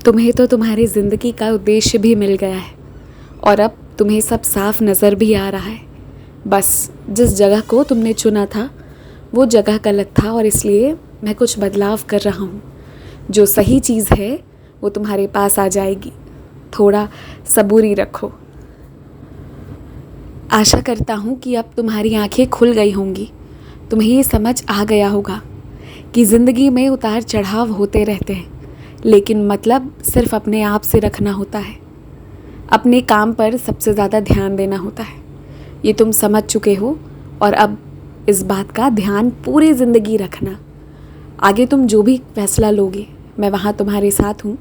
तुम्हें तो तुम्हारी ज़िंदगी का उद्देश्य भी मिल गया है और अब तुम्हें सब साफ नज़र भी आ रहा है। बस जिस जगह को तुमने चुना था वो जगह गलत था और इसलिए मैं कुछ बदलाव कर रहा हूँ। जो सही चीज़ है वो तुम्हारे पास आ जाएगी। थोड़ा सबूरी रखो। आशा करता हूँ कि अब तुम्हारी आंखें खुल गई होंगी। तुम्हें ये समझ आ गया होगा कि ज़िंदगी में उतार चढ़ाव होते रहते हैं, लेकिन मतलब सिर्फ अपने आप से रखना होता है। अपने काम पर सबसे ज़्यादा ध्यान देना होता है। ये तुम समझ चुके हो और अब इस बात का ध्यान पूरी ज़िंदगी रखना। आगे तुम जो भी फैसला लोगे मैं वहाँ तुम्हारे साथ हूँ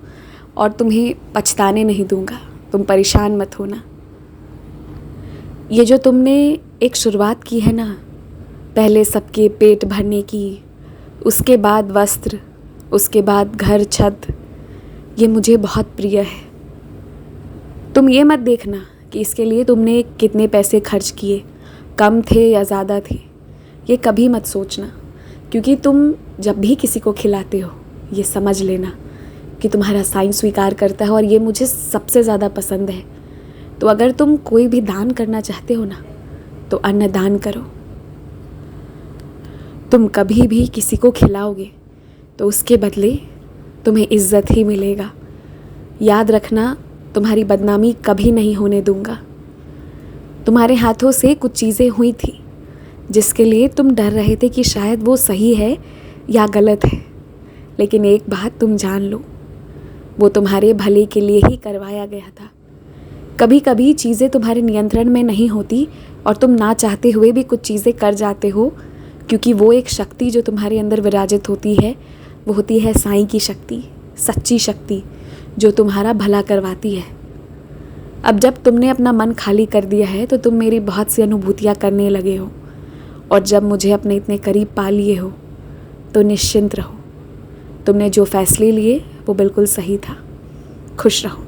और तुम्हें पछताने नहीं दूँगा। तुम परेशान मत होना। ये जो तुमने एक शुरुआत की है ना, पहले सबके पेट भरने की, उसके बाद वस्त्र, उसके बाद घर छत, ये मुझे बहुत प्रिय है। तुम ये मत देखना कि इसके लिए तुमने कितने पैसे खर्च किए, कम थे या ज़्यादा थे। ये कभी मत सोचना, क्योंकि तुम जब भी किसी को खिलाते हो ये समझ लेना कि तुम्हारा साईं स्वीकार करता है और ये मुझे सबसे ज़्यादा पसंद है। तो अगर तुम कोई भी दान करना चाहते हो ना, तो अन्न दान करो। तुम कभी भी किसी को खिलाओगे तो उसके बदले तुम्हें इज़्ज़त ही मिलेगा। याद रखना, तुम्हारी बदनामी कभी नहीं होने दूंगा। तुम्हारे हाथों से कुछ चीज़ें हुई थी जिसके लिए तुम डर रहे थे कि शायद वो सही है या गलत है, लेकिन एक बात तुम जान लो, वो तुम्हारे भले के लिए ही करवाया गया था। कभी कभी चीज़ें तुम्हारे नियंत्रण में नहीं होती और तुम ना चाहते हुए भी कुछ चीज़ें कर जाते हो, क्योंकि वो एक शक्ति जो तुम्हारे अंदर विराजित होती है वो होती है साईं की शक्ति, सच्ची शक्ति जो तुम्हारा भला करवाती है। अब जब तुमने अपना मन खाली कर दिया है तो तुम मेरी बहुत सी अनुभूतियाँ करने लगे हो, और जब मुझे अपने इतने करीब पा लिए हो तो निश्चिंत रहो। तुमने जो फैसले लिए वो बिल्कुल सही था। खुश रहो।